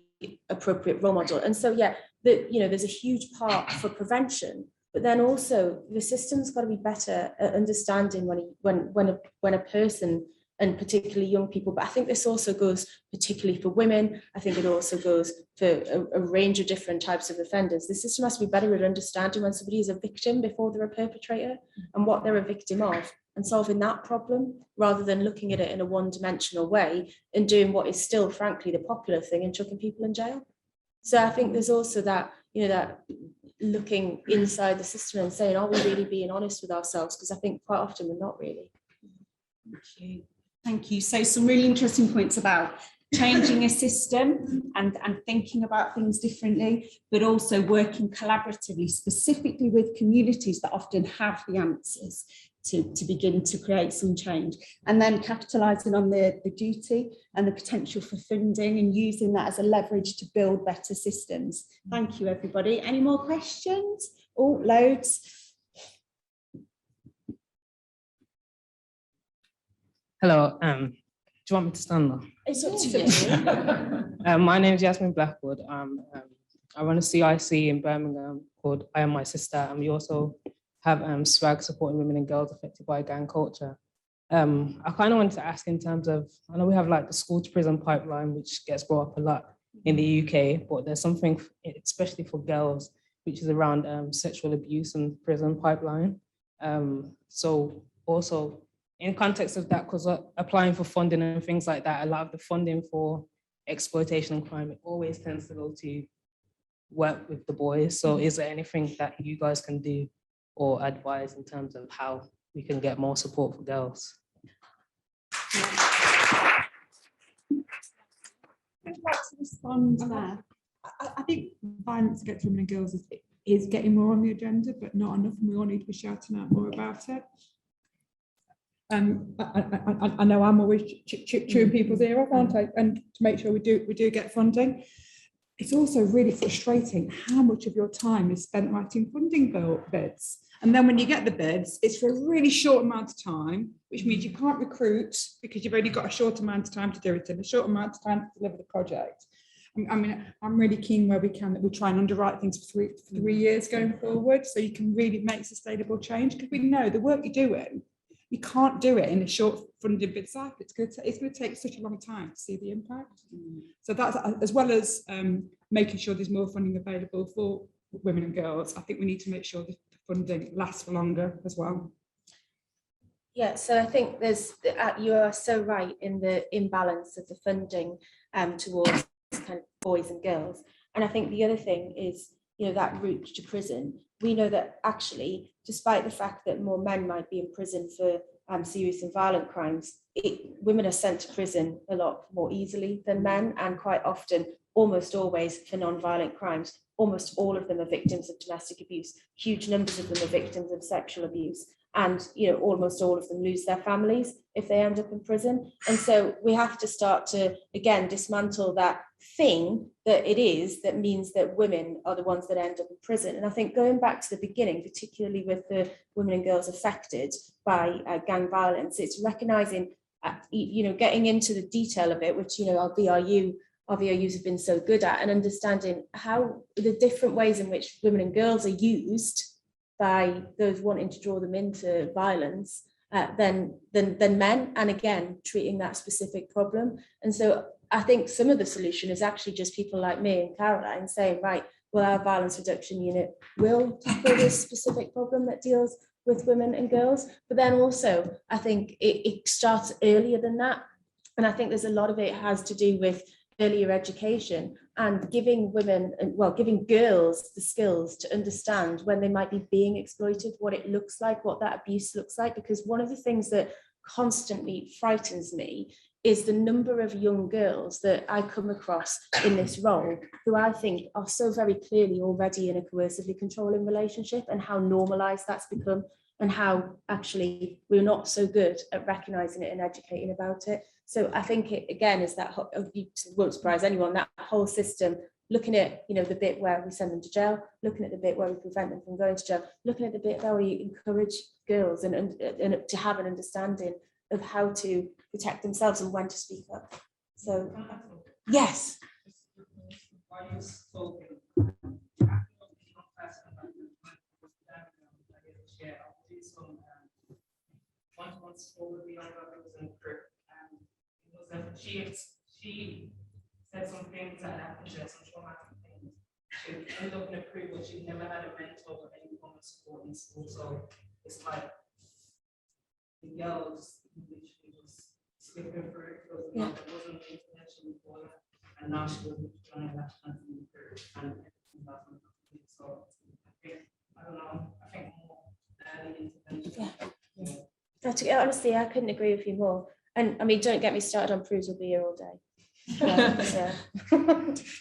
appropriate role model? And so, there's a huge part for prevention, but then also the system's got to be better at understanding when a person, and particularly young people, but I think this also goes particularly for women. I think it also goes for a range of different types of offenders. The system has to be better at understanding when somebody is a victim before they're a perpetrator and what they're a victim of, and solving that problem rather than looking at it in a one-dimensional way and doing what is still, frankly, the popular thing and chucking people in jail. So I think there's also that, that looking inside the system and saying, are we really being honest with ourselves? Because I think quite often we're not really. Thank you. Thank you. So some really interesting points about changing a system and thinking about things differently, but also working collaboratively, specifically with communities that often have the answers to begin to create some change, and then capitalising on the duty and the potential for funding and using that as a leverage to build better systems. Thank you, everybody. Any more questions? Oh, loads. Hello, do you want me to stand now? It's up to you. My name is Yasmin Blackwood. I run a CIC in Birmingham called I Am My Sister, and we also have swag supporting women and girls affected by gang culture. I kind of wanted to ask in terms of, I know we have like the school to prison pipeline, which gets brought up a lot in the UK, but there's something, especially for girls, which is around sexual abuse and prison pipeline. So also, in context of that, because applying for funding and things like that, a lot of the funding for exploitation and crime, it always tends to go to work with the boys. So is there anything that you guys can do or advise in terms of how we can get more support for girls? I'd like to respond there. I think violence against women and girls is getting more on the agenda, but not enough, and we all need to be shouting out more about it. I know I'm always chewing people's ear off, aren't I? And to make sure we do get funding. It's also really frustrating how much of your time is spent writing funding bids. And then when you get the bids, it's for a really short amount of time, which means you can't recruit because you've only got a short amount of time to do it in a short amount of time to deliver the project. I mean, I'm really keen where we can that we try and underwrite things for three years going forward, so you can really make sustainable change, because we know the work you're doing, you can't do it in a short funding bid cycle. It's going to take such a long time to see the impact. So that's, as well as making sure there's more funding available for women and girls, I think we need to make sure that the funding lasts for longer as well. Yeah, so I think you are so right in the imbalance of the funding towards kind of boys and girls. And I think the other thing is, that route to prison. We know that actually, despite the fact that more men might be in prison for serious and violent crimes, women are sent to prison a lot more easily than men, and quite often, almost always, for non-violent crimes. Almost all of them are victims of domestic abuse. Huge numbers of them are victims of sexual abuse. And almost all of them lose their families if they end up in prison. And so we have to start to, again, dismantle that thing that it is that means that women are the ones that end up in prison. And I think going back to the beginning, particularly with the women and girls affected by gang violence, it's recognizing, getting into the detail of it, which, our VRUs have been so good at, and understanding how the different ways in which women and girls are used by those wanting to draw them into violence than men, and again, treating that specific problem. And so I think some of the solution is actually just people like me and Caroline saying, right, well, our violence reduction unit will tackle this specific problem that deals with women and girls. But then also, I think it starts earlier than that. And I think there's a lot of it has to do with earlier education and giving women, giving girls the skills to understand when they might be being exploited, what it looks like, what that abuse looks like. Because one of the things that constantly frightens me is the number of young girls that I come across in this role who I think are so very clearly already in a coercively controlling relationship, and how normalized that's become, and how actually we're not so good at recognizing it and educating about it. So I think it again is that, it won't surprise anyone, that whole system, looking at the bit where we send them to jail, looking at the bit where we prevent them from going to jail, looking at the bit where we encourage girls and to have an understanding of how to protect themselves and when to speak up. So yes. She said some things that happened to her, some traumatic things. She ended up in a group where she never had a mentor or any form of support in school. So it's like the girls literally just slipping through it. There wasn't the intervention before that, and now she was trying that through and everything that's on top of it. So I don't know, I think more early intervention. Yeah. Honestly, I couldn't agree with you more. And I mean, don't get me started on proofs, we'll be here all day.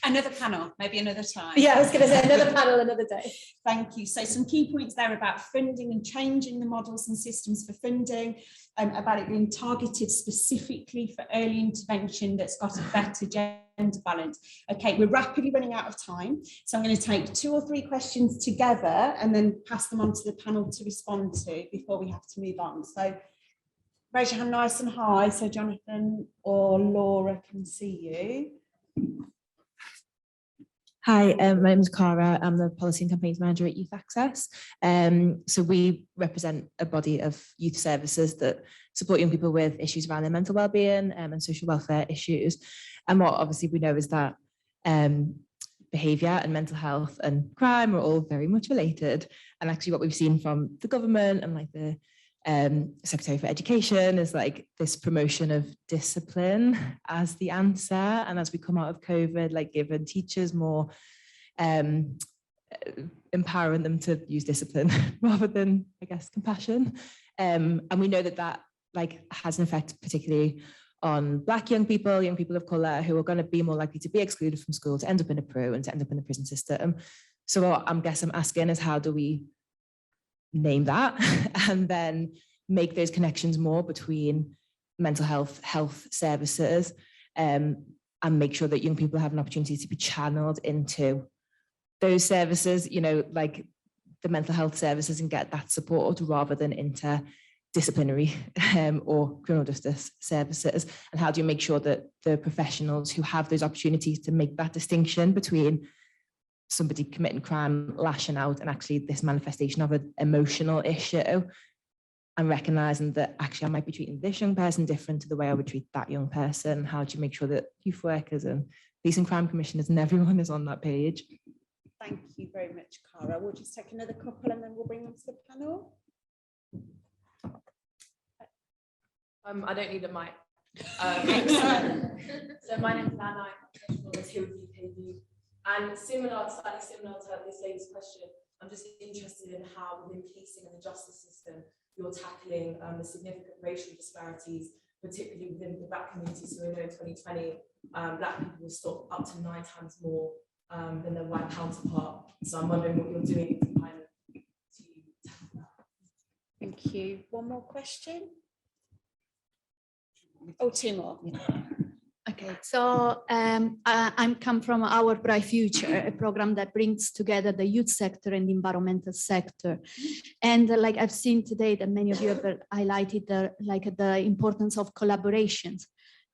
Another panel, maybe another time. Yeah, I was going to say another panel, another day. Thank you. So some key points there about funding and changing the models and systems for funding, about it being targeted specifically for early intervention that's got a better gender balance. Okay, we're rapidly running out of time, so I'm going to take 2 or 3 questions together and then pass them on to the panel to respond to before we have to move on. So raise your hand nice and high so Jonathan or Laura can see you. Hi, my name is Cara. I'm the Policy and Campaigns Manager at Youth Access. So we represent a body of youth services that support young people with issues around their mental wellbeing and social welfare issues. And what obviously we know is that behaviour and mental health and crime are all very much related. And actually what we've seen from the government and like the Secretary for Education is like this promotion of discipline as the answer, and as we come out of COVID, like giving teachers more empowering them to use discipline rather than, I guess, compassion. And we know that like has an effect particularly on Black young people of colour, who are going to be more likely to be excluded from school, to end up in a PRU and to end up in the prison system. So what I'm asking is, how do we name that and then make those connections more between mental health services, and make sure that young people have an opportunity to be channeled into those services, like the mental health services, and get that support rather than into disciplinary or criminal justice services. And how do you make sure that the professionals who have those opportunities to make that distinction between somebody committing crime, lashing out, and actually this manifestation of an emotional issue, and recognizing that actually I might be treating this young person different to the way I would treat that young person? How do you make sure that youth workers and police and crime commissioners and everyone is on that page? Thank you very much, Cara. We'll just take another couple and then we'll bring them to the panel. I don't need a mic. So my name is Nana. I'm here with UKU. And slightly similar to this lady's question, I'm just interested in how within policing and the justice system, you're tackling the significant racial disparities, particularly within the Black community. So we know in 2020, Black people were stopped up to 9 times more than their white counterpart. So I'm wondering what you're doing to kind of tackle that. Thank you. One more question? Oh, two more. Okay, so I'm come from Our Bright Future, a program that brings together the youth sector and the environmental sector. And like I've seen today that many of you have highlighted the importance of collaborations.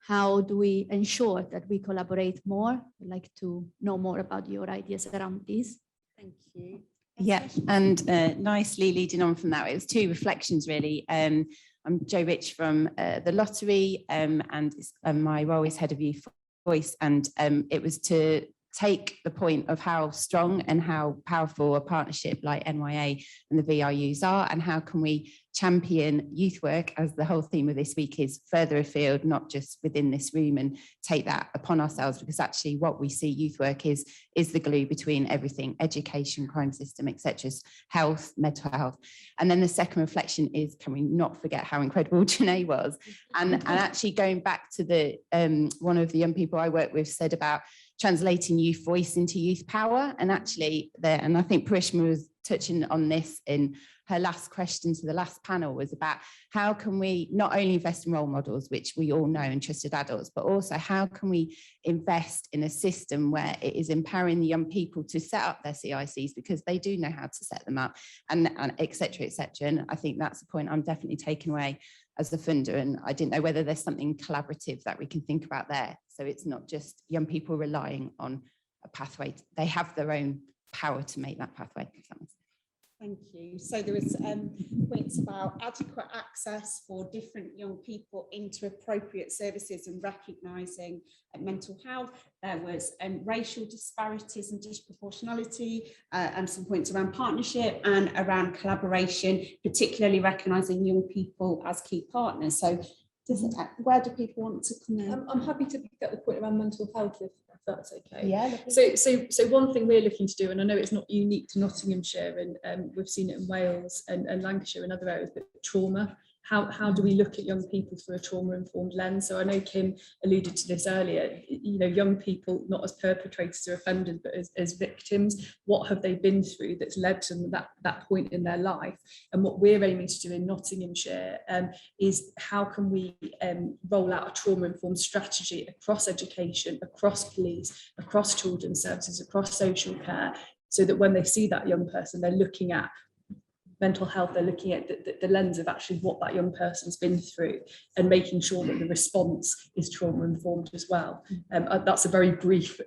How do we ensure that we collaborate more? I'd like to know more about your ideas around this. Thank you. Yeah, and nicely leading on from that, it was 2 reflections really. I'm Jo Rich from the Lottery, and my role is Head of Youth Voice, and it was to take the point of how strong and how powerful a partnership like NYA and the VRUs are, and how can we champion youth work, as the whole theme of this week is, further afield, not just within this room, and take that upon ourselves, because actually what we see youth work is the glue between everything: education, crime system, etc., health, mental health. And then the second reflection is, can we not forget how incredible Janae was? And actually going back to the one of the young people I work with said about translating youth voice into youth power, and actually there, and I think Parishma was touching on this in her last question to the last panel, was about how can we not only invest in role models, which we all know, and trusted adults, but also how can we invest in a system where it is empowering the young people to set up their CICs, because they do know how to set them up, and et cetera, et cetera. And I think that's the point I'm definitely taking away as the funder, and I didn't know whether there's something collaborative that we can think about there. So it's not just young people relying on a pathway. They have their own power to make that pathway. If that makes sense. Thank you. So there was points about adequate access for different young people into appropriate services and recognising mental health. There was racial disparities and disproportionality, and some points around partnership and around collaboration, particularly recognising young people as key partners. So where do people want to come in? I'm happy to pick up the point around mental health if that's okay. Yeah. So one thing we're looking to do, and I know it's not unique to Nottinghamshire, and we've seen it in Wales and Lancashire and other areas, but trauma. How do we look at young people through a trauma-informed lens? So I know Kim alluded to this earlier, you know, young people not as perpetrators or offenders, but as victims. What have they been through that's led to that point in their life? And what we're aiming to do in Nottinghamshire is how can we roll out a trauma-informed strategy across education, across police, across children's services, across social care, so that when they see that young person, they're looking at mental health, they're looking at the lens of actually what that young person's been through, and making sure that the response is trauma informed as well. That's a very brief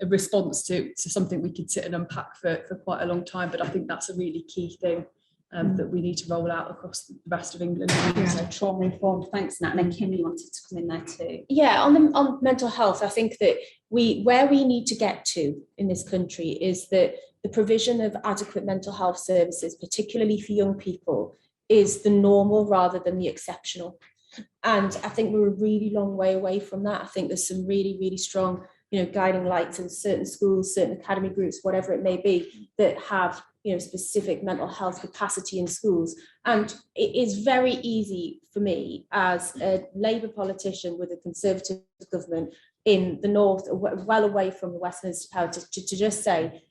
response to something we could sit and unpack for quite a long time, but I think that's a really key thing that we need to roll out across the rest of England. So trauma informed. Thanks, Nat. And then Kim, you wanted to come in there too. Yeah, on mental health, I think that where we need to get to in this country is that the provision of adequate mental health services, particularly for young people, is the normal rather than the exceptional. And I think we're a really long way away from that. I think there's some really, really strong, guiding lights in certain schools, certain academy groups, whatever it may be, that have, specific mental health capacity in schools. And it is very easy for me as a Labour politician with a Conservative government in the north, well away from the Westminster power, to just say,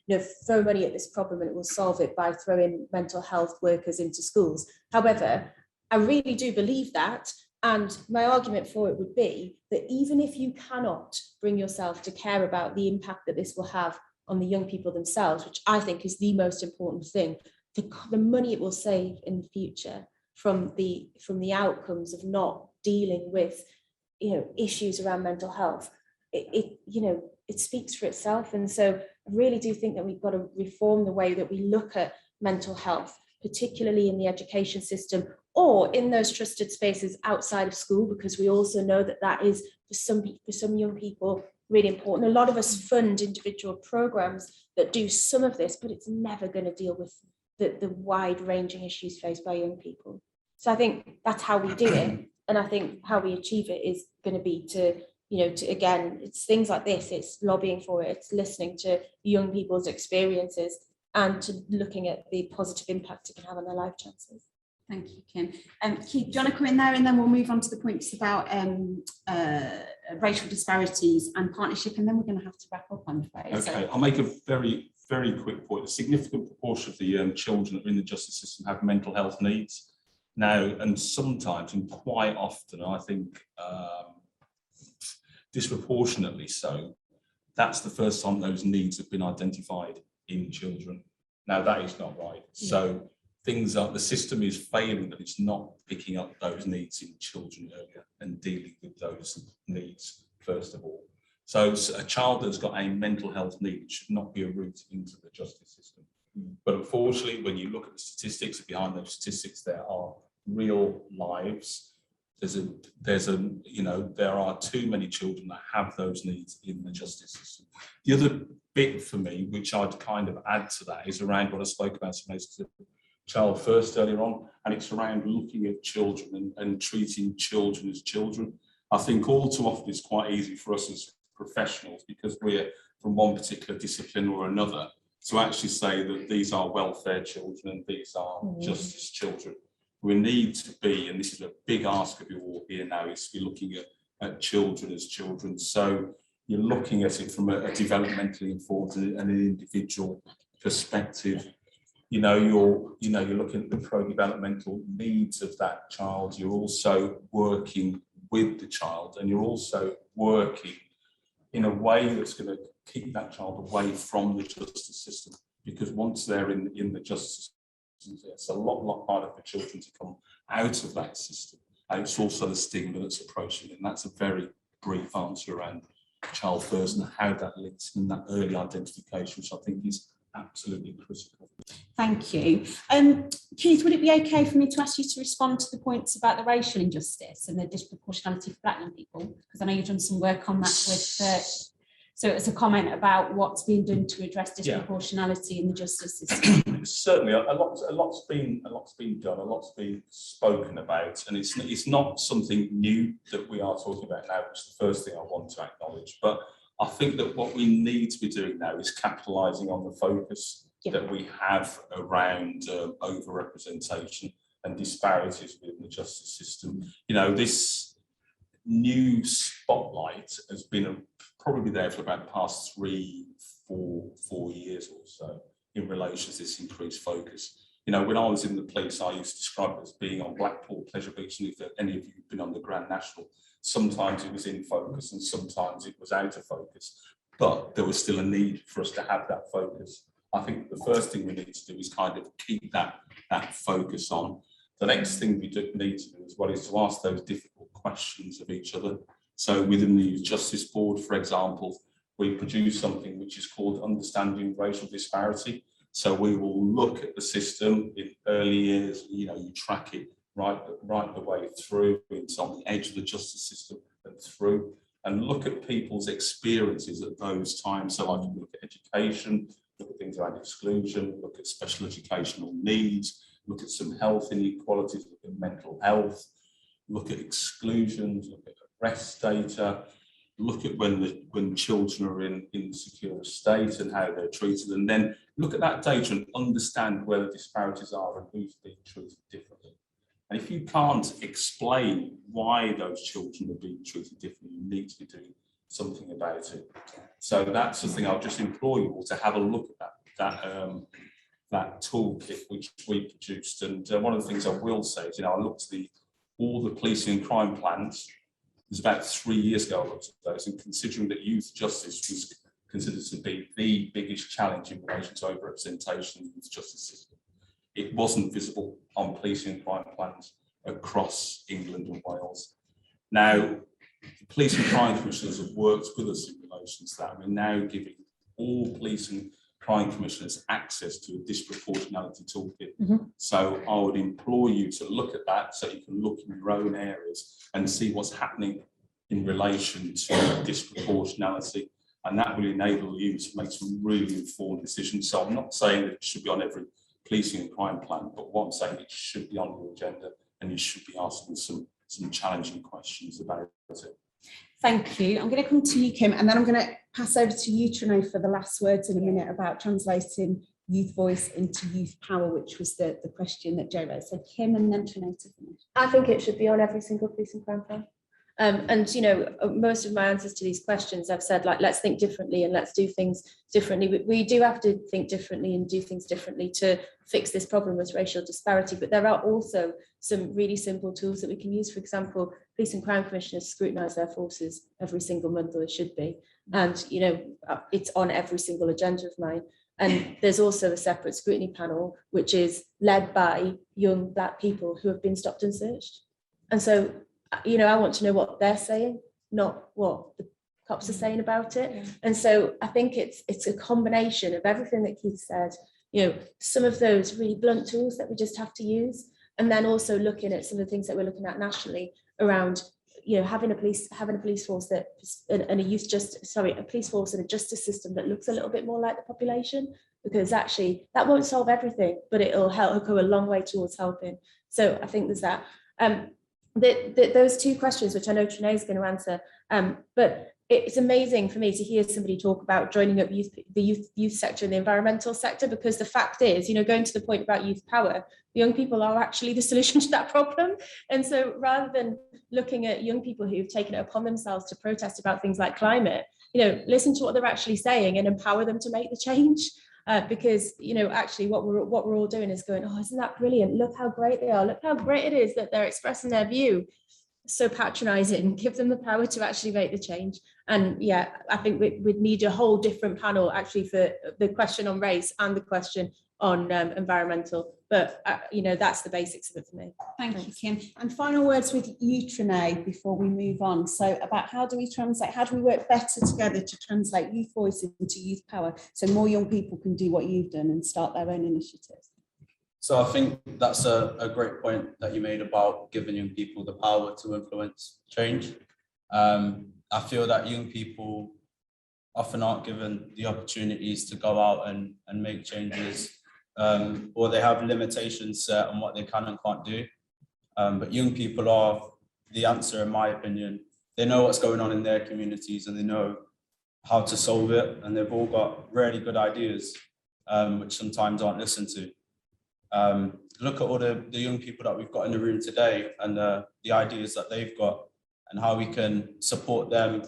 throw money at this problem and it will solve it by throwing mental health workers into schools. However, I really do believe that. And my argument for it would be that even if you cannot bring yourself to care about the impact that this will have on the young people themselves, which I think is the most important thing, the money it will save in the future from the outcomes of not dealing with issues around mental health, it speaks for itself. And so I really do think that we've got to reform the way that we look at mental health, particularly in the education system or in those trusted spaces outside of school, because we also know that is for some young people really important. A lot of us fund individual programs that do some of this, but it's never going to deal with the wide-ranging issues faced by young people. So I think that's how we do it, and I think how we achieve it is going to be to again, it's things like this, it's lobbying for it, it's listening to young people's experiences and to looking at the positive impact it can have on their life chances. Thank you, Kim. Keith, do you want to come in there, and then we'll move on to the points about racial disparities and partnership, and then we're going to have to wrap up, I'm afraid. Okay, So, I'll make a very, very quick point. A significant proportion of the children that are in the justice system have mental health needs now, and sometimes, and quite often, I think disproportionately so, that's the first time those needs have been identified in children. Now, that is not right. So things are, the system is failing that it's not picking up those needs in children earlier and dealing with those needs first of all. So a child that's got a mental health need should not be a route into the justice system. But unfortunately, when you look at the statistics, behind those statistics, there are real lives. There are too many children that have those needs in the justice system. The other bit for me, which I'd kind of add to that, is around what I spoke about child first earlier on, and it's around looking at children and treating children as children. I think all too often it's quite easy for us as professionals, because we're from one particular discipline or another, to actually say that these are welfare children and these are justice children. We need to be, and this is a big ask of you all here now, is to be looking at children as children. So you're looking at it from a developmentally informed and an individual perspective. You're looking at the pro-developmental needs of that child. You're also working with the child, and you're also working in a way that's going to keep that child away from the justice system, because once they're in the justice system, it's a lot harder for children to come out of that system. And it's also the stigma that's approaching it. And that's a very brief answer around child first and how that links in that early identification, which I think is absolutely critical. Thank you. Keith, would it be okay for me to ask you to respond to the points about the racial injustice and the disproportionality for Black young people? Because I know you've done some work on that with, so it's a comment about what's being done to address disproportionality in the justice system. Certainly, a lot's been done, a lot's been spoken about, and it's not something new that we are talking about now, which is the first thing I want to acknowledge. But I think that what we need to be doing now is capitalising on the focus that we have around overrepresentation and disparities within the justice system. This new spotlight has been probably there for about the past 4 years or so in relation to this increased focus. When I was in the police, I used to describe it as being on Blackpool Pleasure Beach, and if any of you have been on the Grand National, sometimes it was in focus and sometimes it was out of focus, but there was still a need for us to have that focus. I think the first thing we need to do is kind of keep that focus on. The next thing we need to do is to ask those difficult questions of each other. So within the Youth Justice Board, for example, we produce something which is called Understanding Racial Disparity. So we will look at the system in early years, you track it right the way through. It's on the edge of the justice system and through, and look at people's experiences at those times. So I can look at education, look at things around exclusion, look at special educational needs, look at some health inequalities, look at mental health, look at exclusions, look at arrest data, look at when children are in insecure state and how they're treated, and then look at that data and understand where the disparities are and who's being treated differently. And if you can't explain why those children are being treated differently, you need to be doing something about it. So that's the thing. I'll just implore you all to have a look at that toolkit which we produced. And one of the things I will say is, I looked at all the policing and crime plans. It was about 3 years ago I looked at those, and considering that youth justice was considered to be the biggest challenge in relation to overrepresentation in the youth justice system, it wasn't visible on policing and crime plans across England and Wales. Now, the police and crime commissioners have worked with us in relation to that. We're now giving all police and crime commissioners access to a disproportionality toolkit. So I would implore you to look at that so you can look in your own areas and see what's happening in relation to disproportionality. And that will enable you to make some really informed decisions. So I'm not saying that it should be on every policing and crime plan, but what I'm saying, it should be on your agenda and you should be asking some challenging questions about it. Thank you. I'm going to come to you, Kim, and then I'm going to pass over to you, Trino, for the last words in a minute about translating youth voice into youth power, which was the question that Jo raised. So Kim and then Trinae to finish. I think it should be on every single police and crime file. And you know, most of my answers to these questions, I've said like, let's think differently and let's do things differently. We do have to think differently and do things differently to fix this problem with racial disparity. But there are also some really simple tools that we can use. For example, police and crime commissioners scrutinise their forces every single month, or it should be. And you know, it's on every single agenda of mine. And there's also a separate scrutiny panel, which is led by young Black people who have been stopped and searched. And so, you know, I want to know what they're saying, not what the cops are saying about it. Yeah. And so I think it's a combination of everything that Keith said, you know, some of those really blunt tools that we just have to use, and then also looking at some of the things that we're looking at nationally around, you know, having a police force that and a police force and a justice system that looks a little bit more like the population, because actually that won't solve everything, but it'll go a long way towards helping. So I think there's that. Those two questions, which I know Trinae is going to answer, but it's amazing for me to hear somebody talk about joining up the youth sector and the environmental sector, because the fact is, you know, going to the point about youth power, the young people are actually the solution to that problem. And so rather than looking at young people who've taken it upon themselves to protest about things like climate, you know, listen to what they're actually saying and empower them to make the change. Because, you know, actually what we're all doing is going, oh, isn't that brilliant? Look how great they are. Look how great it is that they're expressing their view. So patronizing, give them the power to actually make the change. And yeah, I think we'd need a whole different panel actually for the question on race and the question on environmental. But, you know, that's the basics of it for me. Thanks. You, Kim. And final words with you, Trinae, before we move on. So about how do we work better together to translate youth voice into youth power so more young people can do what you've done and start their own initiatives? So I think that's a great point that you made about giving young people the power to influence change. I feel that young people often aren't given the opportunities to go out and make changes, or they have limitations set on what they can and can't do. But young people are the answer, in my opinion. They know what's going on in their communities and they know how to solve it. And they've all got really good ideas, which sometimes aren't listened to. Look at all the young people that we've got in the room today and the ideas that they've got and how we can support them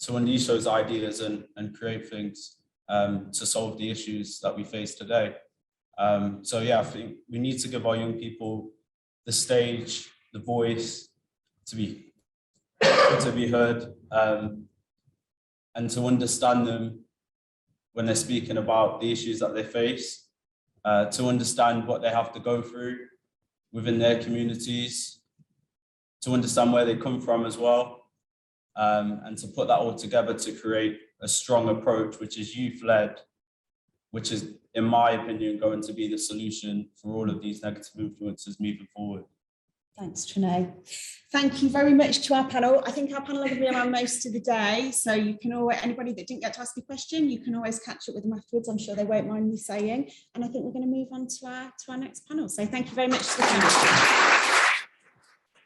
to unleash those ideas and create things to solve the issues that we face today. So yeah, I think we need to give our young people the stage, the voice to be heard, and to understand them when they're speaking about the issues that they face, to understand what they have to go through within their communities, to understand where they come from as well, and to put that all together to create a strong approach, which is youth-led, which is, in my opinion, going to be the solution for all of these negative influences moving forward. Thanks, Trinae. Thank you very much to our panel. I think our panel are going to be around most of the day, so you can always, anybody that didn't get to ask a question, you can always catch up with them afterwards. I'm sure they won't mind me saying. And I think we're going to move on to our next panel. So thank you very much to the panel.